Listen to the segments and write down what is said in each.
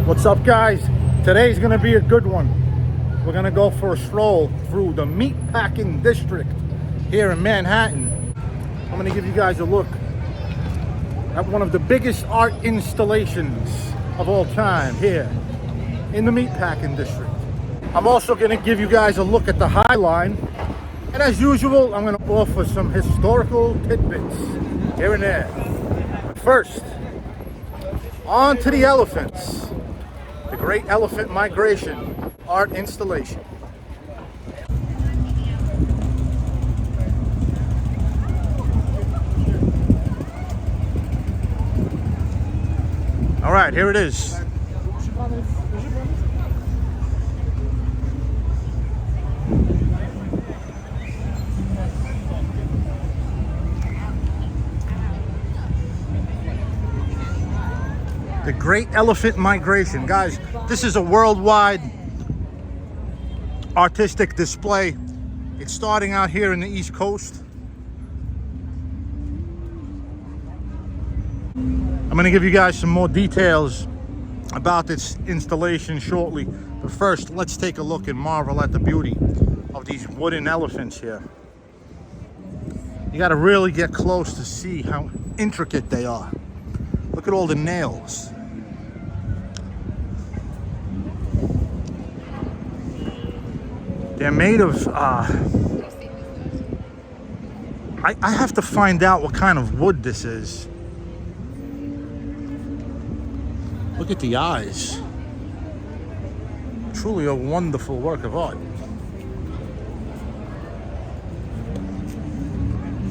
What's up, guys? Today's gonna be a good one. We're gonna go for a stroll through the Meatpacking district here in Manhattan. I'm gonna give you guys a look at one of the biggest art installations of all time here in the Meatpacking district. I'm also gonna give you guys a look at the High Line, and as usual, I'm gonna offer some historical tidbits here and there. First, on to the elephants. The Great Elephant Migration art installation. All right, here it is. The Great Elephant Migration. Guys, this is a worldwide artistic display. It's starting out here in the East Coast. I'm going to give you guys some more details about this installation shortly. But first, let's take a look and marvel at the beauty of these wooden elephants here. You got to really get close to see how intricate they are. Look at all the nails. They're made of, I have to find out what kind of wood this is. Look at the eyes. Truly a wonderful work of art.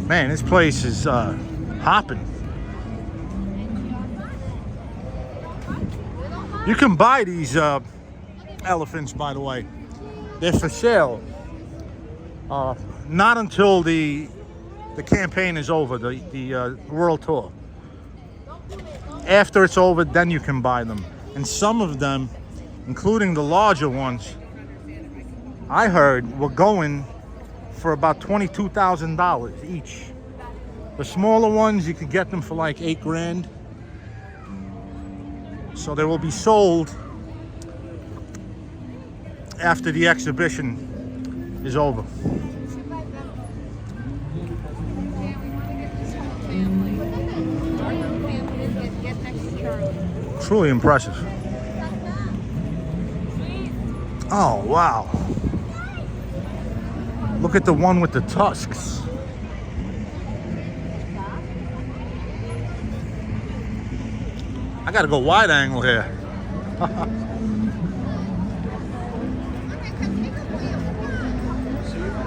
Man, this place is hopping. You can buy these elephants, by the way. They're for sale. Not until the campaign is over, the world tour. After it's over, then you can buy them. And some of them, including the larger ones, I heard were going for about $22,000 each. The smaller ones, you can get them for like $8 grand. So they will be sold after the exhibition is over. Truly impressive. Oh, wow. Look at the one with the tusks. I gotta go wide angle here.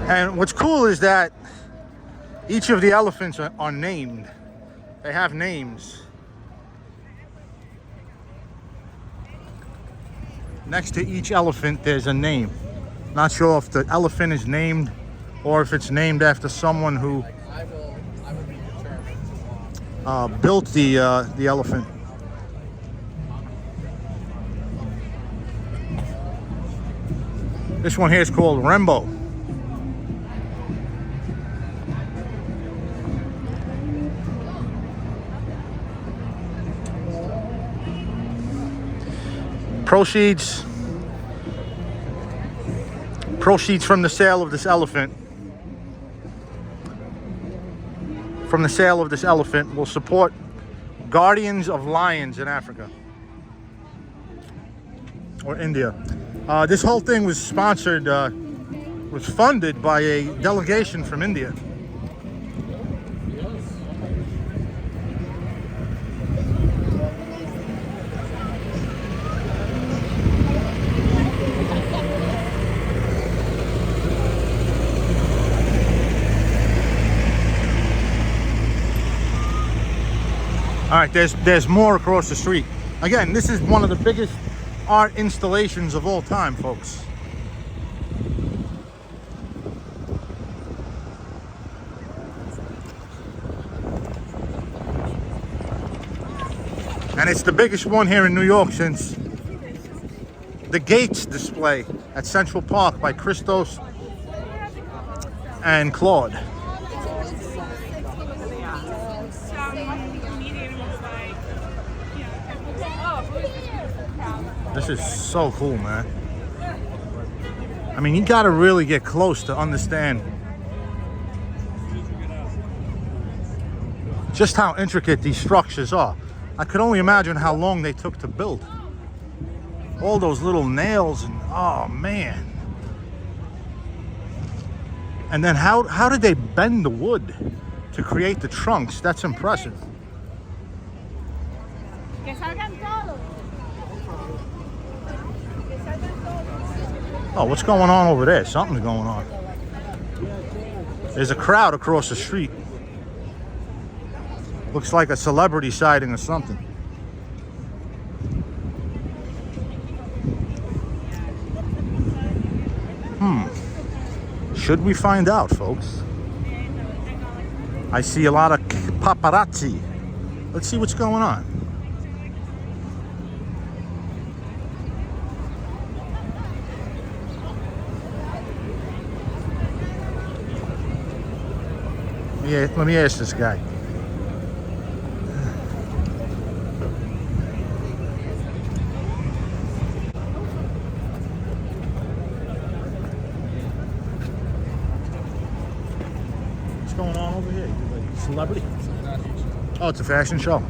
And what's cool is that each of the elephants are named. They have names. Next to each elephant, there's a name. Not sure if the elephant is named or if it's named after someone who built the elephant. This one here is called Rembo. Proceeds from the sale of this elephant. Will support Guardians of Lions in Africa or India. This whole thing was sponsored, was funded by a delegation from India. All right, there's more across the street. Again, this is one of the biggest art installations of all time, folks. And it's the biggest one here in New York since the Gates display at Central Park by Christos and Claude. This is so cool, man. I mean, you gotta really get close to understand just how intricate these structures are. I could only imagine how long they took to build. All those little nails and, oh man. And then how did they bend the wood to create the trunks? That's impressive. Oh, what's going on over there? Something's going on. There's a crowd across the street. Looks like a celebrity sighting or something. Should we find out, folks? I see a lot of paparazzi. Let's see what's going on. Yeah, let me ask this guy. What's going on over here? You like a celebrity? Oh, it's a fashion show.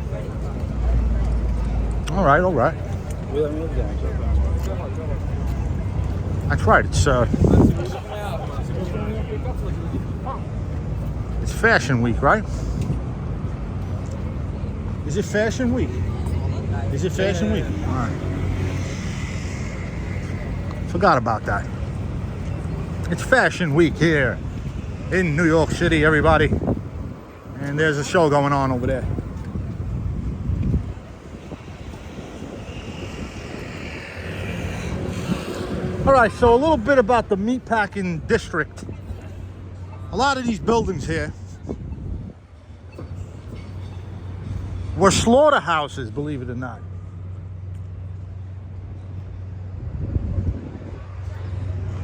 All right, all right. That's right. It's Fashion Week, right? Is it Fashion Week? Is it Fashion Week? All right. Forgot about that. It's Fashion Week here in New York City, everybody. And there's a show going on over there. All right, so a little bit about the Meatpacking district. A lot of these buildings here were slaughterhouses, believe it or not.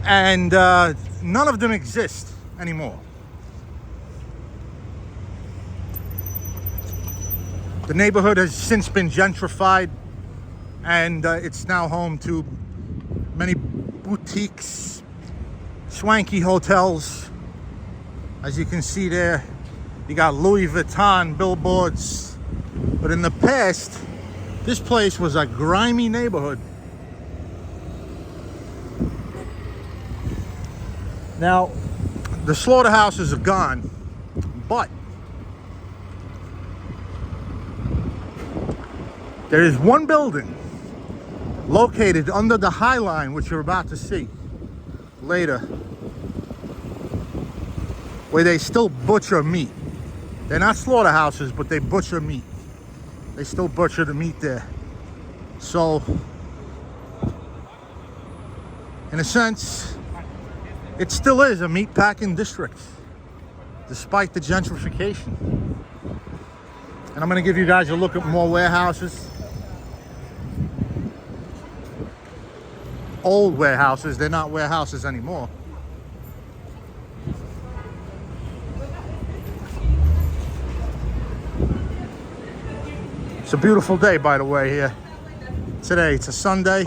And none of them exist anymore. The neighborhood has since been gentrified, and it's now home to many boutiques, swanky hotels. As you can see there, you got Louis Vuitton billboards. But in the past, this place was a grimy neighborhood. Now, the slaughterhouses are gone, but there is one building located under the High Line, which you're about to see later, where they still butcher meat. They're not slaughterhouses, but they butcher meat. They still butcher the meat there. So, in a sense, it still is a meatpacking district, despite the gentrification. And I'm gonna give you guys a look at more warehouses. Old warehouses, they're not warehouses anymore. It's a beautiful day, by the way, here today. It's a Sunday.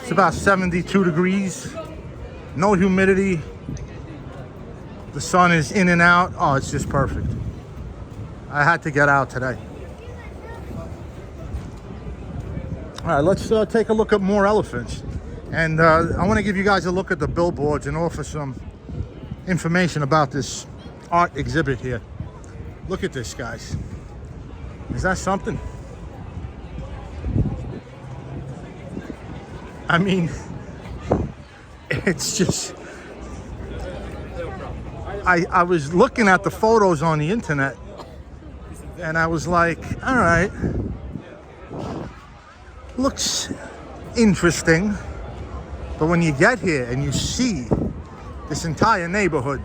It's about 72 degrees, no humidity. The sun is in and out. Oh, it's just perfect. I had to get out today. All right, let's take a look at more elephants. And I want to give you guys a look at the billboards and offer some information about this art exhibit here. Look at this, guys. Is that something? I mean, it's just... I was looking at the photos on the internet, and I was like, all right, looks interesting. But when you get here and you see this entire neighborhood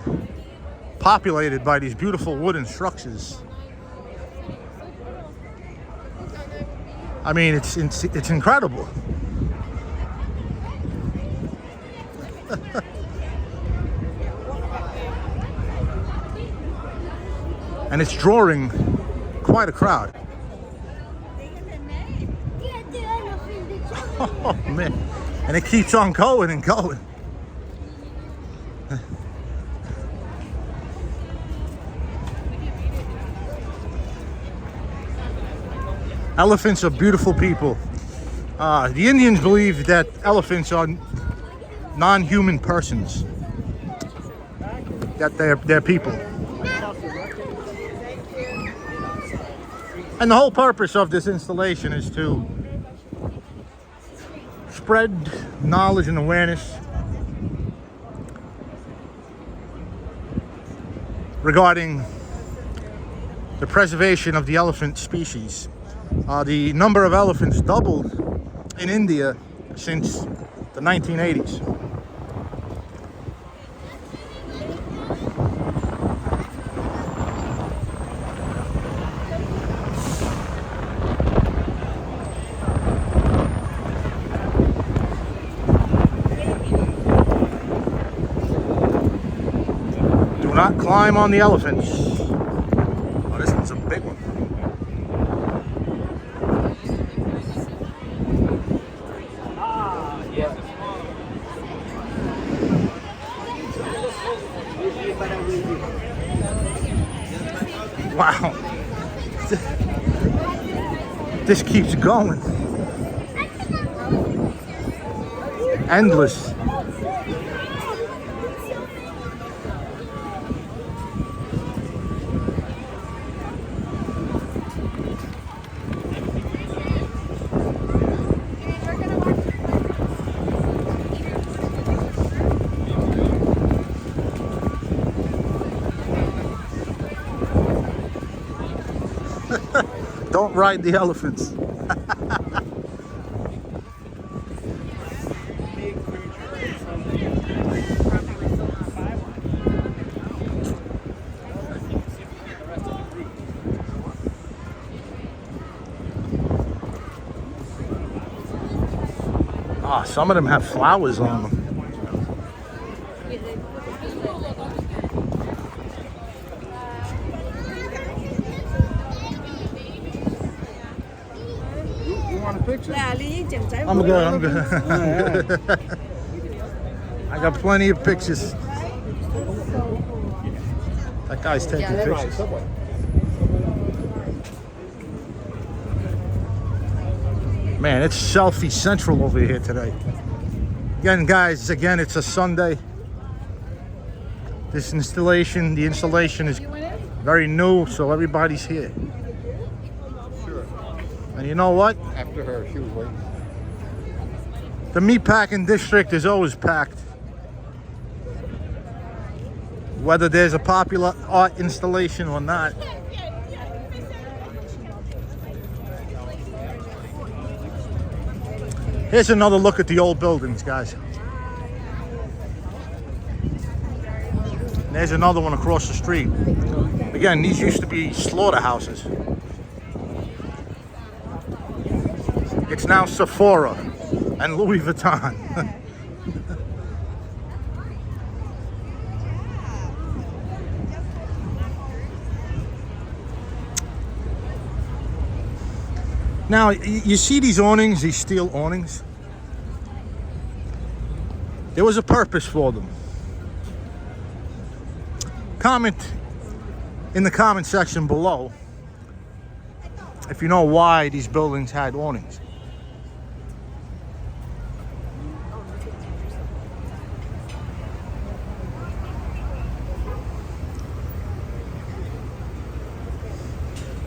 populated by these beautiful wooden structures, I mean, it's incredible. And it's drawing quite a crowd. Oh man, and it keeps on going and going. Elephants are beautiful people. The Indians believe that elephants are non-human persons, that they're people. And the whole purpose of this installation is to spread knowledge and awareness regarding the preservation of the elephant species. The number of elephants doubled in India since the 1980s. Do not climb on the elephants. Oh, this one's a big one. Wow, this keeps going. Endless. Don't ride the elephants. Some of them have flowers on them. I'm good. I got plenty of pictures. That guy's taking pictures. Man, it's selfie central over here today. Again, guys, it's a Sunday. The installation is very new, so everybody's here. And you know what? After her, she was waiting. The Meatpacking district is always packed. Whether there's a popular art installation or not. Here's another look at the old buildings, guys. And there's another one across the street. Again, these used to be slaughterhouses. It's now Sephora and Louis Vuitton. Now, you see these awnings, these steel awnings? There was a purpose for them. Comment in the comment section below if you know why these buildings had awnings.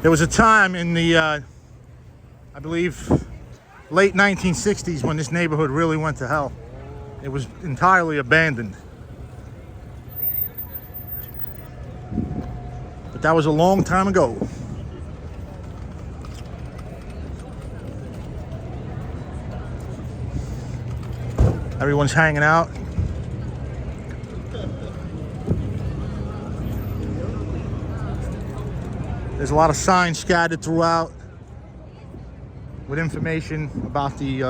There was a time in the, I believe, late 1960s when this neighborhood really went to hell. It was entirely abandoned. But that was a long time ago. Everyone's hanging out. There's a lot of signs scattered throughout with information about the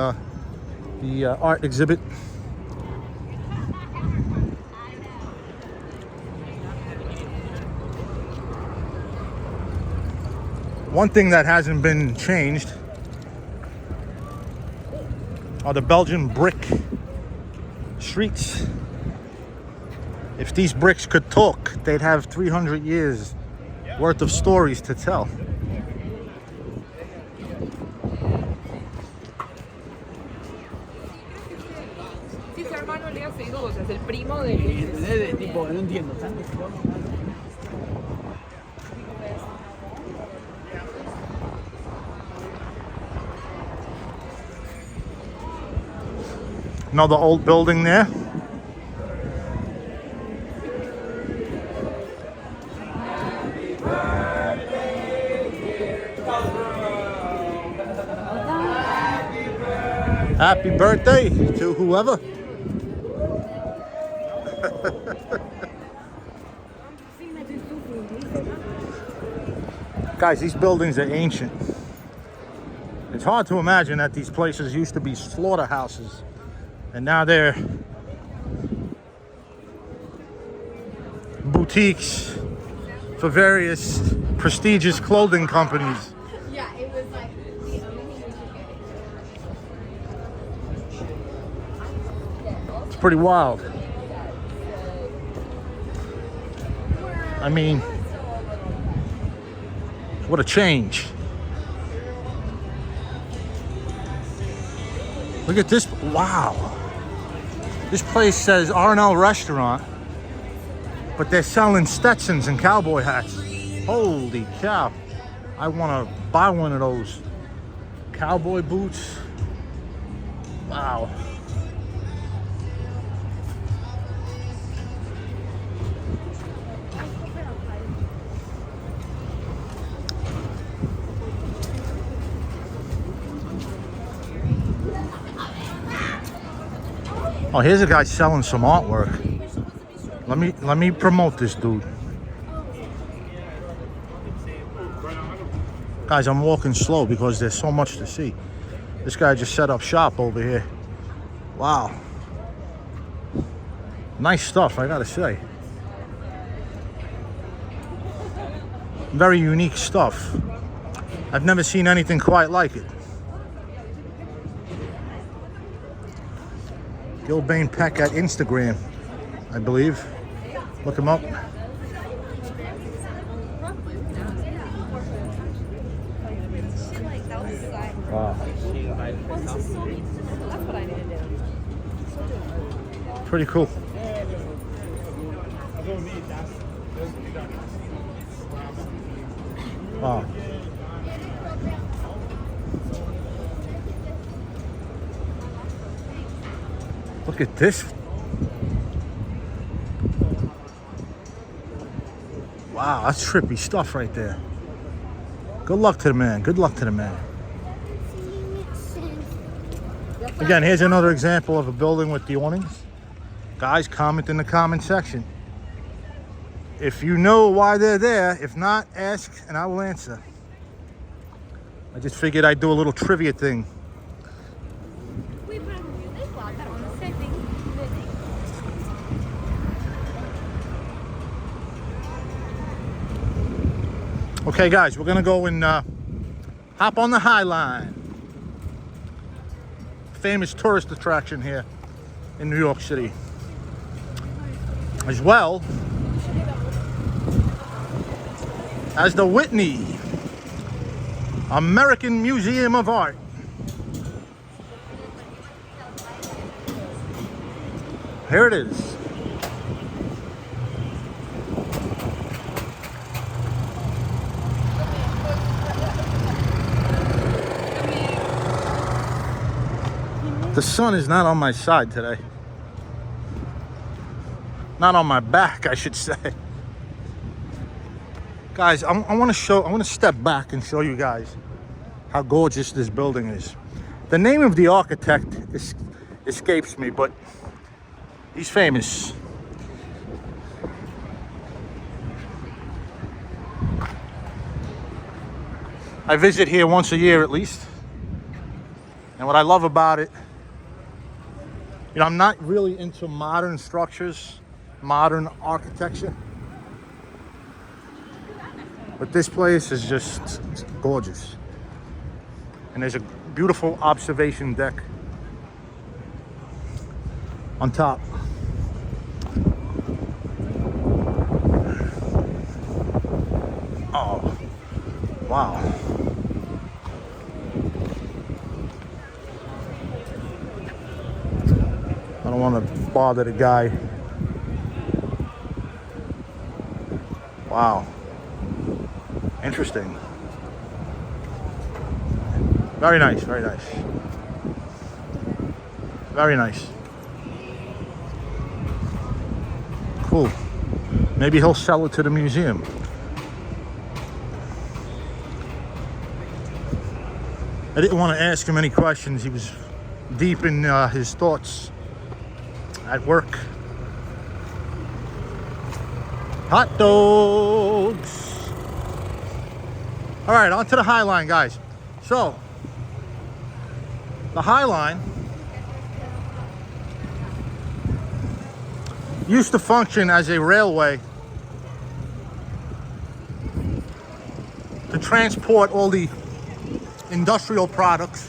art exhibit. One thing that hasn't been changed are the Belgian brick streets. If these bricks could talk, they'd have 300 years worth of stories to tell. Another old building there. Happy birthday to whoever. Guys, these buildings are ancient. It's hard to imagine that these places used to be slaughterhouses, and now they're boutiques for various prestigious clothing companies. Yeah, it was like the only thing we could get. It's pretty wild. I mean, what a change. Look at this. Wow. This place says R&L Restaurant, but they're selling Stetsons and cowboy hats. Holy cow. I want to buy one of those cowboy boots. Wow. Oh, here's a guy selling some artwork. Let me promote this dude. Guys, I'm walking slow because there's so much to see. This guy just set up shop over here. Wow. Nice stuff, I gotta say. Very unique stuff. I've never seen anything quite like it. Gilbane Peck at Instagram, I believe. Look him up. Wow. Pretty cool. Wow. Look at this. Wow, that's trippy stuff right there. Good luck to the man. Good luck to the man. Again, here's another example of a building with the awnings. Guys, comment in the comment section if you know why they're there. If not, ask and I will answer. I just figured I'd do a little trivia thing. Okay, guys, we're gonna go and hop on the High Line. Famous tourist attraction here in New York City. As well as the Whitney American Museum of Art. Here it is. The sun is not on my side today. Not on my back, I should say. Guys, I want to step back and show you guys how gorgeous this building is. The name of the architect escapes me, but he's famous. I visit here once a year at least. And what I love about it, you know, I'm not really into modern structures, modern architecture. But this place is just gorgeous. And there's a beautiful observation deck on top. Oh, wow. I don't want to bother the guy. Wow. Interesting. Very nice, very nice. Very nice. Cool. Maybe he'll sell it to the museum. I didn't want to ask him any questions. He was deep in his thoughts at work. Hot dogs. All right, on to the High Line, guys. So, the High Line used to function as a railway to transport all the industrial products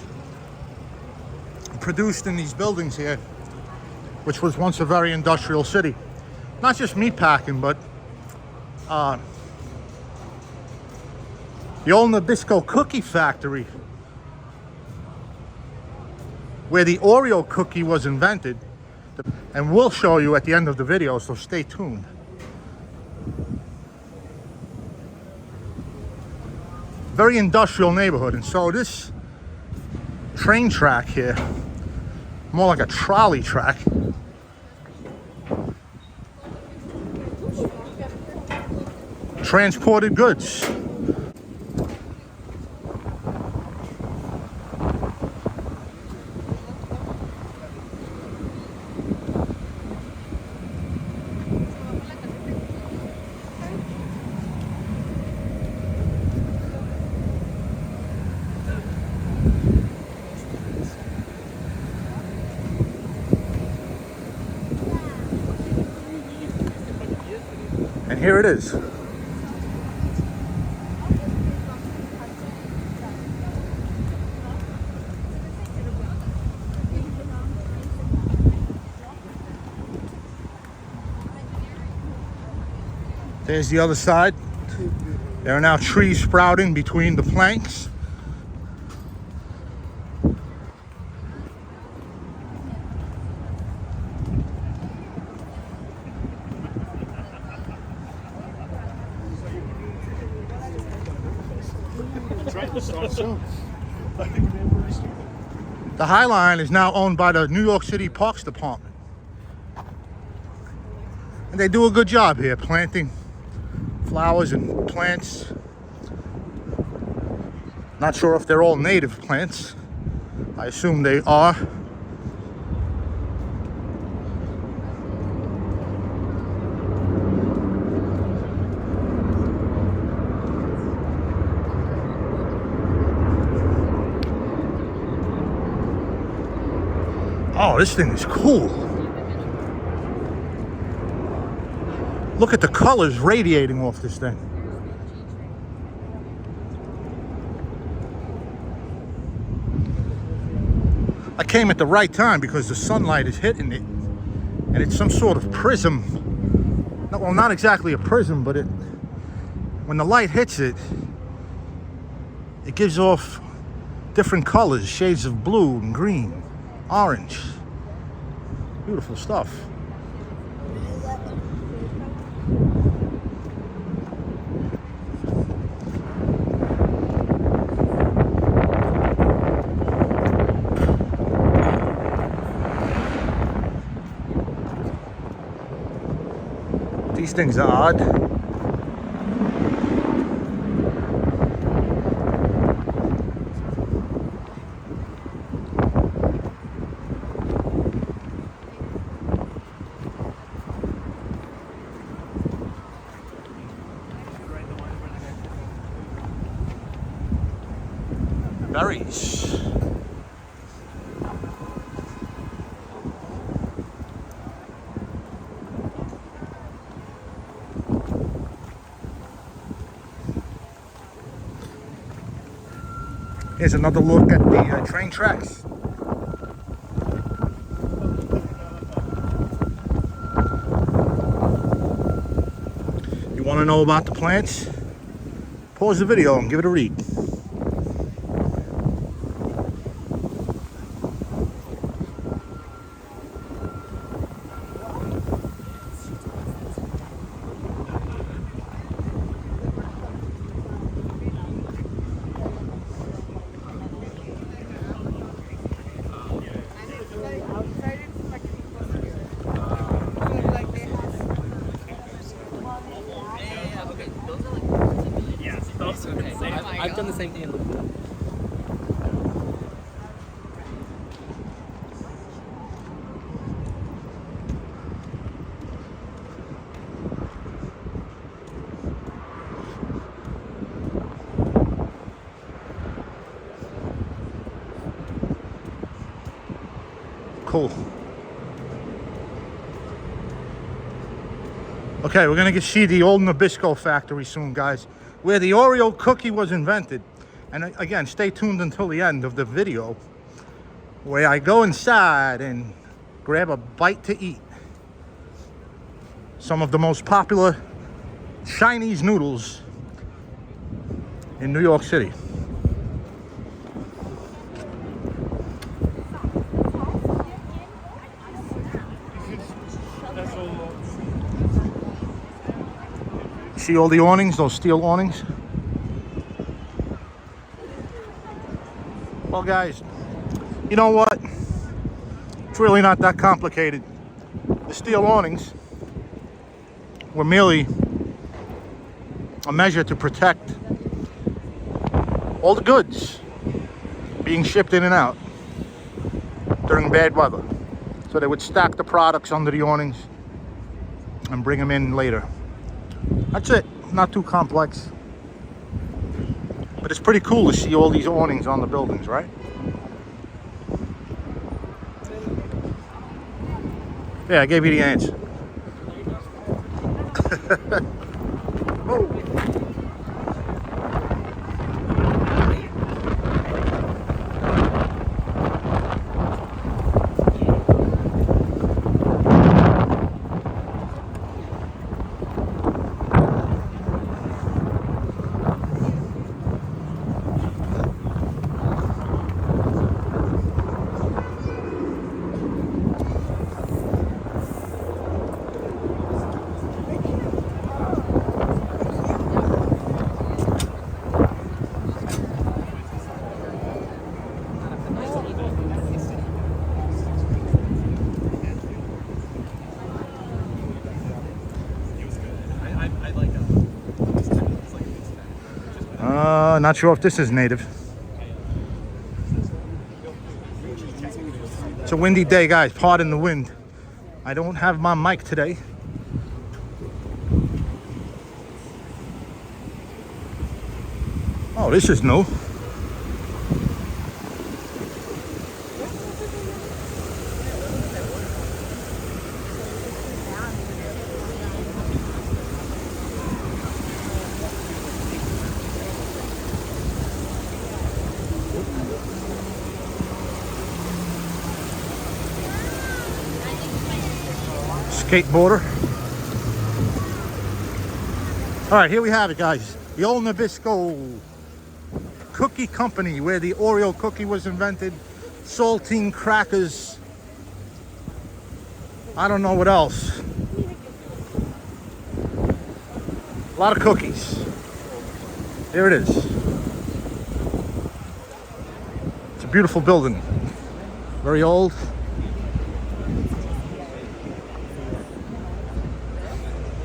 produced in these buildings here, which was once a very industrial city. Not just meatpacking, but the old Nabisco cookie factory, where the Oreo cookie was invented, and we'll show you at the end of the video, so stay tuned. Very industrial neighborhood, and so this train track here, more like a trolley track, transported goods. And here it is. There's the other side. There are now trees sprouting between the planks. The High Line is now owned by the New York City Parks Department. And they do a good job here planting flowers and plants. Not sure if they're all native plants. I assume they are. Oh, this thing is cool. Look at the colors radiating off this thing. I came at the right time because the sunlight is hitting it, and it's some sort of prism. Well, not exactly a prism, but when the light hits it, it gives off different colors, shades of blue and green, orange. Beautiful stuff. These things are odd. Berries. Here's another look at the train tracks. Want to know about the plants? Pause the video and give it a read. I've done the same thing. Cool. Okay, we're gonna see the old Nabisco factory soon, guys, where the Oreo cookie was invented. And again, stay tuned until the end of the video, where I go inside and grab a bite to eat. Some of the most popular Chinese noodles in New York City. See all the awnings, those steel awnings? Well, guys, you know what? It's really not that complicated. The steel awnings were merely a measure to protect all the goods being shipped in and out during bad weather. So they would stack the products under the awnings and bring them in later. That's it, not too complex. But it's pretty cool to see all these awnings on the buildings, right? Yeah, I gave you the answer. Oh. Not sure if this is native. It's a windy day, guys. Pardon the wind. I don't have my mic today. Oh, this is new. Skateboarder. All right, here we have it, guys. The old Nabisco Cookie Company, where the Oreo cookie was invented. Saltine crackers. I don't know what else. A lot of cookies. There it is. It's a beautiful building. Very old.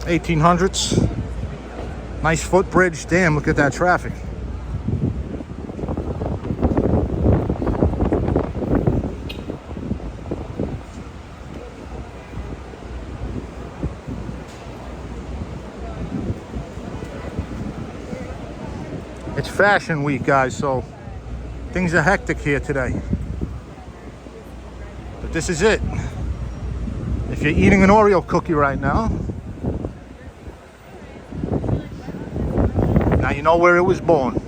$1800s. Nice footbridge. Damn, look at that traffic. It's fashion week, guys, so things are hectic here today. But this is it. If you're eating an Oreo cookie right now, now you know where it was born.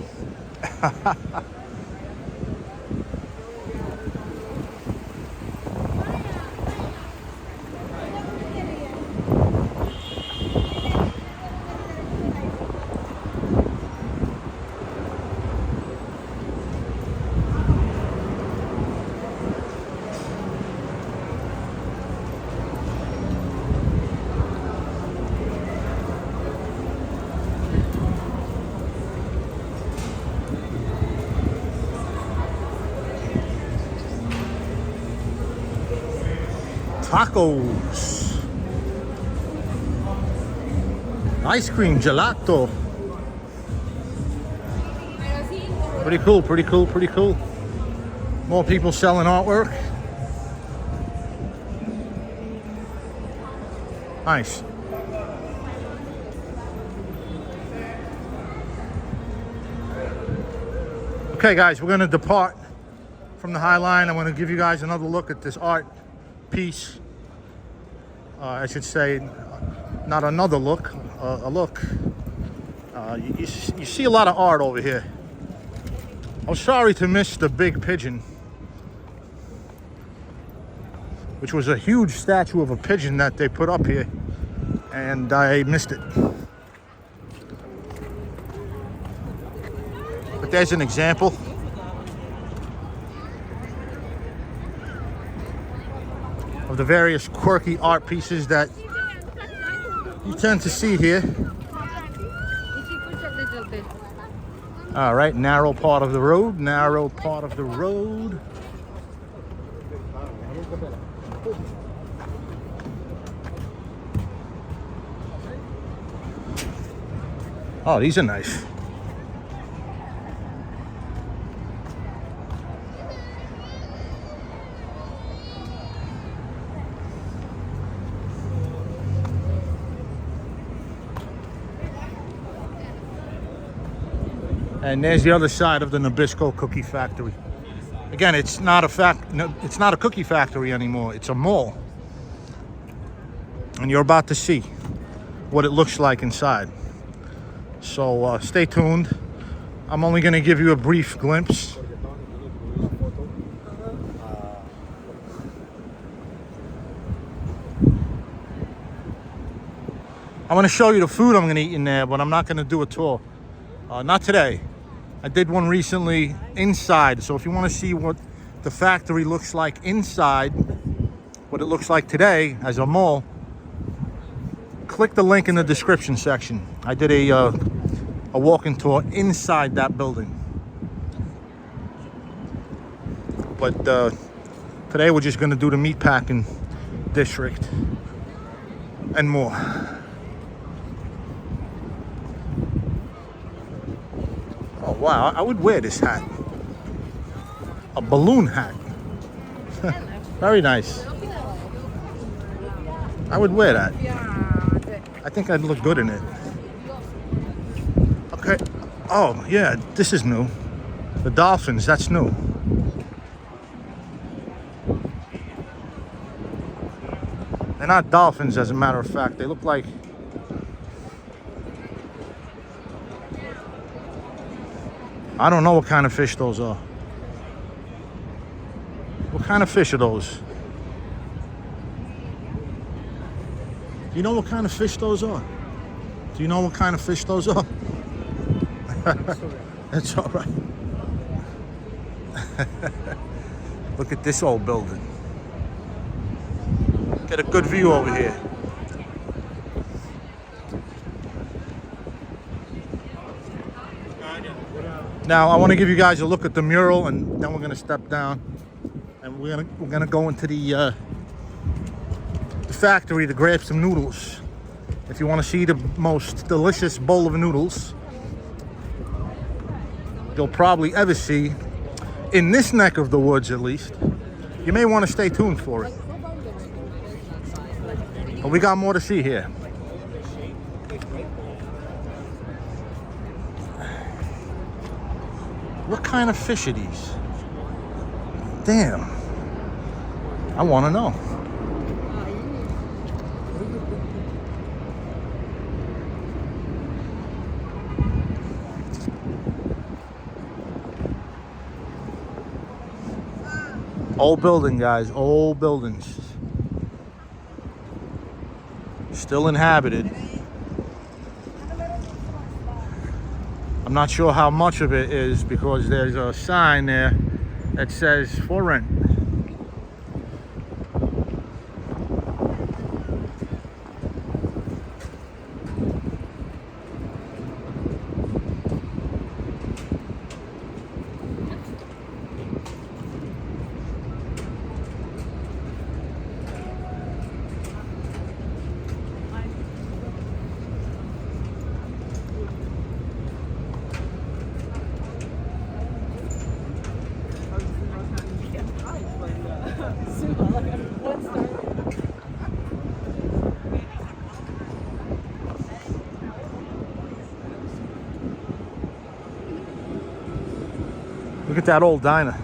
Tacos. Ice cream, gelato. Pretty cool, pretty cool, pretty cool. More people selling artwork. Nice. Okay guys, we're gonna depart from the High Line. I'm gonna give you guys another look at this art piece. I should say, not another look, a look. You see a lot of art over here. I was sorry to miss the big pigeon, which was a huge statue of a pigeon that they put up here, and I missed it. But there's an example. Of the various quirky art pieces that you tend to see here. All right, narrow part of the road, narrow part of the road. Oh, these are nice. And there's the other side of the Nabisco cookie factory. Again, it's not a cookie factory anymore. It's a mall. And you're about to see what it looks like inside. So stay tuned. I'm only going to give you a brief glimpse. I'm going to show you the food I'm going to eat in there, but I'm not going to do a tour. Not today. I did one recently inside, so if you want to see what the factory looks like inside, what it looks like today as a mall, click the link in the description section. I did a walking tour inside that building. But today we're just going to do the meatpacking district and more. Oh wow, I would wear this hat. A balloon hat. Very nice. I would wear that. I think I'd look good in it. Okay. Oh yeah, this is new. The dolphins, that's new. They're not dolphins, as a matter of fact. They look like... I don't know what kind of fish those are. What kind of fish are those? Do you know what kind of fish those are? Do you know what kind of fish those are? That's all right. Look at this old building. Get a good view over here. Now I want to give you guys a look at the mural, and then we're going to step down, and we're gonna go into the factory to grab some noodles. If you want to see the most delicious bowl of noodles you'll probably ever see in this neck of the woods, at least, you may want to stay tuned for it. But we got more to see here. What kind of fish are these? Damn. I want to know. Old building, guys. Old buildings. Still inhabited. I'm not sure how much of it is because there's a sign there that says for rent. Look at that old diner.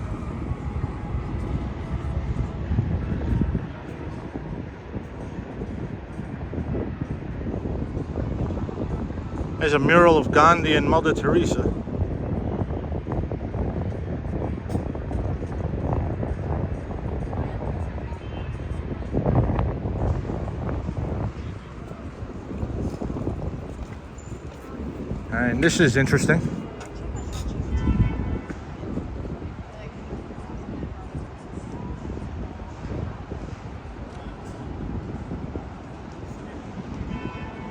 There's a mural of Gandhi and Mother Teresa. And this is interesting.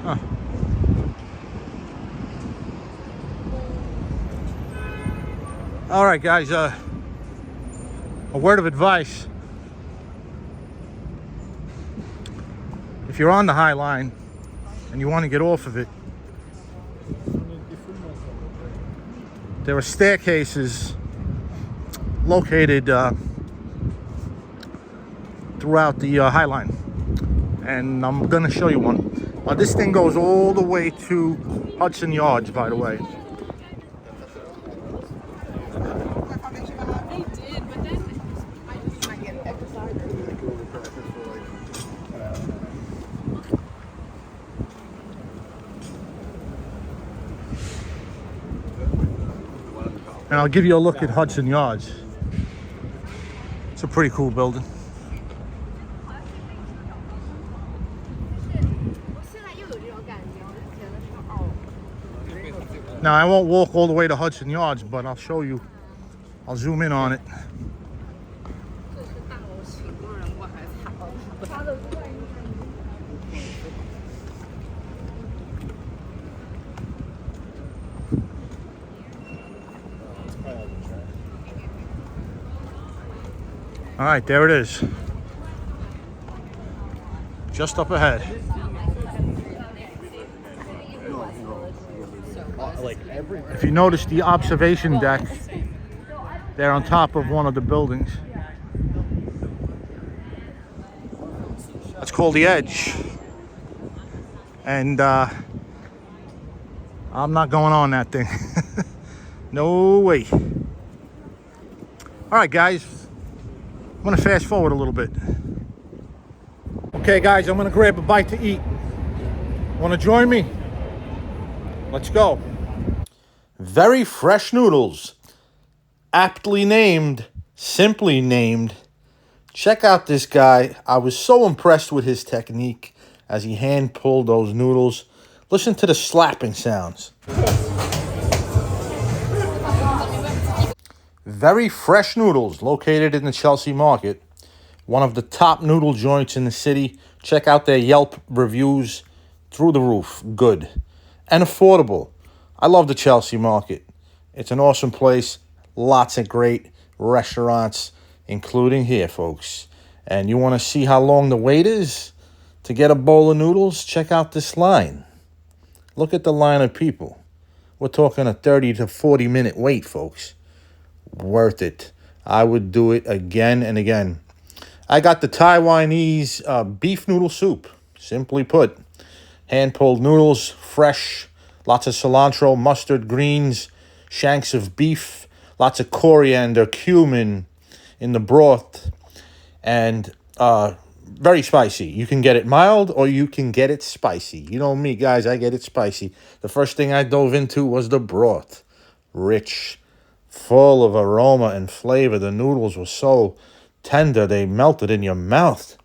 Huh. All right, guys, a word of advice. If you're on the High Line and you want to get off of it, there are staircases located throughout the High Line, and I'm gonna show you one. This thing goes all the way to Hudson Yards, by the way. And I'll give you a look at Hudson Yards. It's a pretty cool building. Now, I won't walk all the way to Hudson Yards, but I'll show you. I'll zoom in on it. All right, there it is. Just up ahead. If you notice the observation deck, they're on top of one of the buildings. That's called the Edge. And I'm not going on that thing. No way. All right, guys. I'm gonna fast forward a little bit. Okay, guys, I'm gonna grab a bite to eat. Wanna join me? Let's go. Very fresh noodles. Aptly named, simply named. Check out this guy. I was so impressed with his technique as he hand pulled those noodles. Listen to the slapping sounds. Very fresh noodles, located in the Chelsea market. One of the top noodle joints in the city. Check out their Yelp reviews. Through the roof. Good. And affordable. I love the Chelsea market. It's an awesome place. Lots of great restaurants, including here, folks. And you want to see how long the wait is to get a bowl of noodles? Check out this line. Look at the line of people. We're talking a 30 to 40 minute wait, folks. Worth it. I would do it again and again. I got the Taiwanese beef noodle soup. Simply put, hand-pulled noodles, fresh, lots of cilantro, mustard, greens, shanks of beef, lots of coriander, cumin in the broth, and very spicy. You can get it mild or you can get it spicy. You know me, guys, I get it spicy. The first thing I dove into was the broth. Rich, full of aroma and flavor. The noodles were so tender, they melted in your mouth.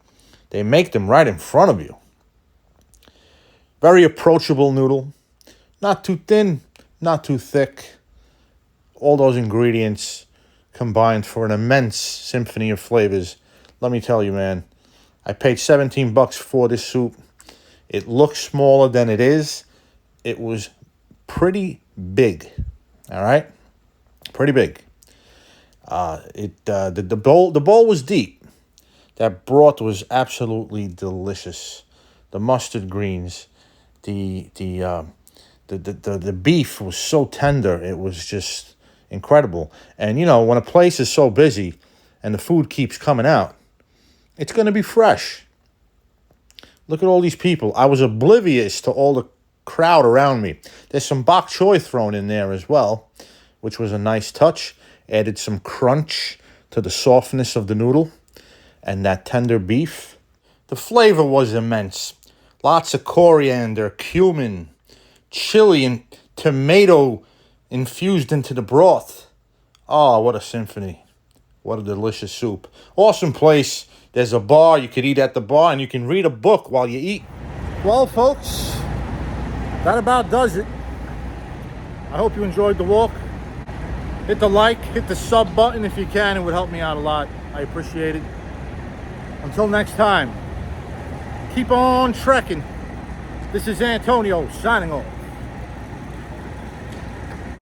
They make them right in front of you. Very approachable noodle. Not too thin, not too thick. All those ingredients combined for an immense symphony of flavors. Let me tell you, man, I paid $17 for this soup. It looks smaller than it is. It was pretty big. All right? Pretty big. The bowl was deep. That broth was absolutely delicious. The mustard greens, the beef was so tender. It was just incredible. And you know, when a place is so busy and the food keeps coming out, it's going to be fresh. Look at all these people. I was oblivious to all the crowd around me. There's some bok choy thrown in there as well, which was a nice touch. Added some crunch to the softness of the noodle and that tender beef. The flavor was immense. Lots of coriander, cumin, chili, and tomato infused into the broth. Oh, what a symphony. What a delicious soup. Awesome place. There's a bar. You could eat at the bar and you can read a book while you eat. Well, folks, that about does it. I hope you enjoyed the walk. Hit the like, hit the sub button if you can. It would help me out a lot. I appreciate it. Until next time, keep on trekking. This is Antonio signing off.